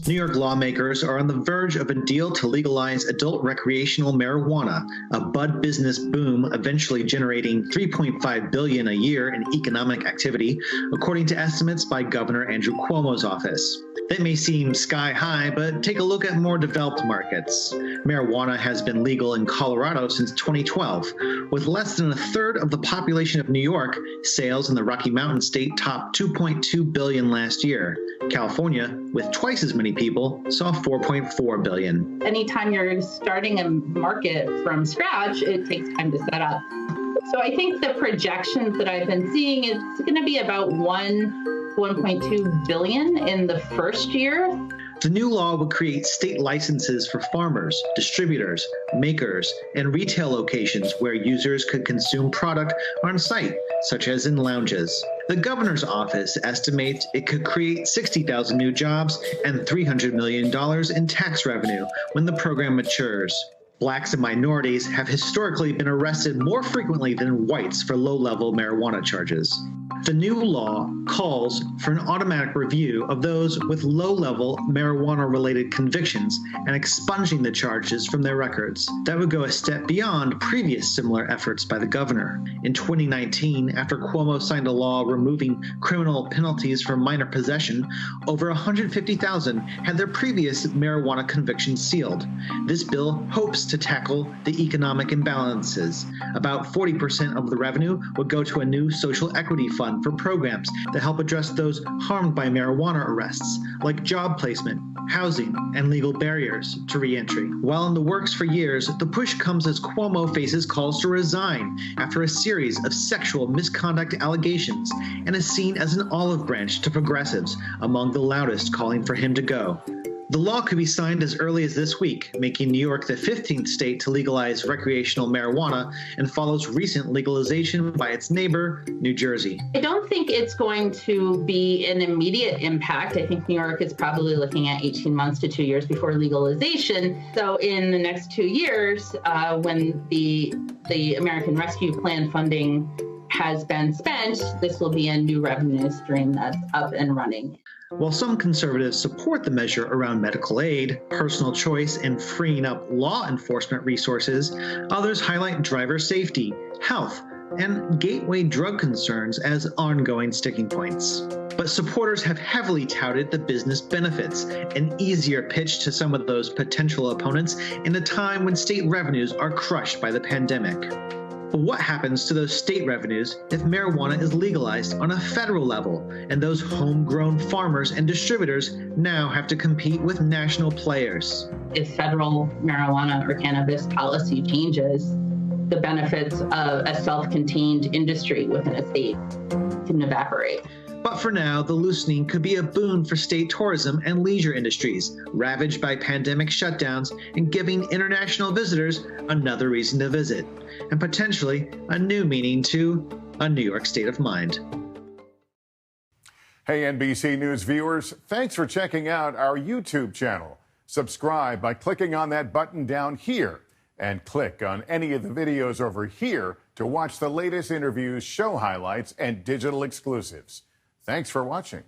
New York lawmakers are on the verge of a deal to legalize adult recreational marijuana, a bud business boom eventually generating $3.5 billion a year in economic activity, according to estimates by Governor Andrew Cuomo's office. That may seem sky high, but take a look at more developed markets. Marijuana has been legal in Colorado since 2012. With less than a third of the population of New York, sales in the Rocky Mountain state topped $2.2 billion last year. California, with twice as many people, saw $4.4 billion. Anytime you're starting a market from scratch, it takes time to set up. So I think the projections that I've been seeing, it's going to be about $1.2 billion in the first year. The new law would create state licenses for farmers, distributors, makers, and retail locations where users could consume product on site, such as in lounges. The governor's office estimates it could create 60,000 new jobs and $300 million in tax revenue when the program matures. Blacks and minorities have historically been arrested more frequently than whites for low-level marijuana charges. The new law calls for an automatic review of those with low-level marijuana-related convictions and expunging the charges from their records. That would go a step beyond previous similar efforts by the governor. In 2019, after Cuomo signed a law removing criminal penalties for minor possession, over 150,000 had their previous marijuana convictions sealed. This bill hopes to tackle the economic imbalances. About 40% of the revenue would go to a new social equity fund for programs that help address those harmed by marijuana arrests, like job placement, housing, and legal barriers to reentry. While in the works for years, the push comes as Cuomo faces calls to resign after a series of sexual misconduct allegations and is seen as an olive branch to progressives, among the loudest calling for him to go. The law could be signed as early as this week, making New York the 15th state to legalize recreational marijuana and follows recent legalization by its neighbor, New Jersey. I don't think it's going to be an immediate impact. I think New York is probably looking at 18 months to 2 years before legalization. So in the next 2 years, when the American Rescue Plan funding has been spent, this will be a new revenue stream that's up and running. While some conservatives support the measure around medical aid, personal choice, and freeing up law enforcement resources, others highlight driver safety, health, and gateway drug concerns as ongoing sticking points. But supporters have heavily touted the business benefits, an easier pitch to some of those potential opponents in a time when state revenues are crushed by the pandemic. But what happens to those state revenues if marijuana is legalized on a federal level and those homegrown farmers and distributors now have to compete with national players? If federal marijuana or cannabis policy changes, the benefits of a self-contained industry within a state can evaporate. But for now, the loosening could be a boon for state tourism and leisure industries, ravaged by pandemic shutdowns and giving international visitors another reason to visit, and potentially a new meaning to a New York state of mind. Hey, NBC News viewers, thanks for checking out our YouTube channel. Subscribe by clicking on that button down here and click on any of the videos over here to watch the latest interviews, show highlights, and digital exclusives. Thanks for watching.